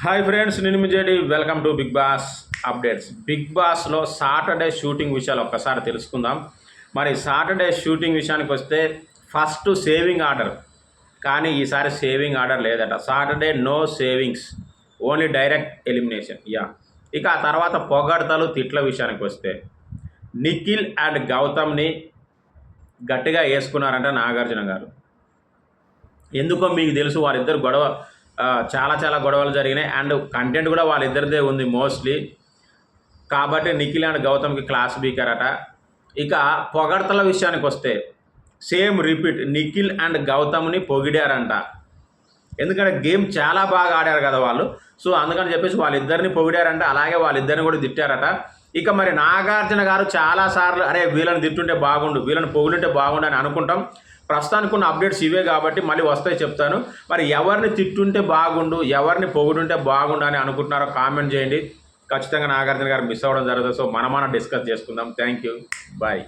Hi friends, నేను మిజేడి. Welcome to Bigg Boss updates. Bigg బాస్లో సాటర్డే షూటింగ్ విషయాలు ఒక్కసారి తెలుసుకుందాం. మరి సాటర్డే షూటింగ్ విషయానికి వస్తే ఫస్ట్ సేవింగ్ ఆర్డర్, కానీ ఈసారి సేవింగ్ ఆర్డర్ లేదట. Saturday no savings, only direct elimination. ఇక ఆ తర్వాత పొగడ్తలు తిట్ల విషయానికి వస్తే నిఖిల్ అండ్ గౌతమ్ని గట్టిగా వేసుకున్నారంట నాగార్జున గారు. ఎందుకో మీకు తెలుసు, వారిద్దరు గొడవ చాలా గొడవలు జరిగినాయి. అండ్ కంటెంట్ కూడా వాళ్ళిద్దరిదే ఉంది మోస్ట్లీ. కాబట్టి నిఖిల్ అండ్ గౌతమ్కి క్లాస్ బీకరట. ఇక పొగడ్తల విషయానికి వస్తే సేమ్ రిపీట్, నిఖిల్ అండ్ గౌతమ్ని పొగిడారంట. ఎందుకంటే గేమ్ చాలా బాగా ఆడారు కదా వాళ్ళు. సో అందుకని చెప్పేసి వాళ్ళిద్దరిని పొగిడారంట. అలాగే వాళ్ళిద్దరిని కూడా తిట్టారట. ఇక మరి నాగార్జున గారు చాలాసార్లు అరే వీళ్ళని తిట్టుంటే బాగుండు, వీళ్ళని పొగిడుంటే బాగుండు అని అనుకుంటాం. ప్రస్తుతానికి ఉన్న అప్డేట్స్ ఇవే కాబట్టి మళ్ళీ వస్తాయి చెప్తాను. మరి ఎవరిని తిట్టుంటే బాగుండు, ఎవరిని పొగుడుంటే బాగుండు అని అనుకుంటున్నారో కామెంట్ చేయండి. ఖచ్చితంగా నాగార్జున గారు మిస్ అవ్వడం జరుగుతుంది. సో మనం డిస్కస్ చేసుకుందాం. Thank you, bye.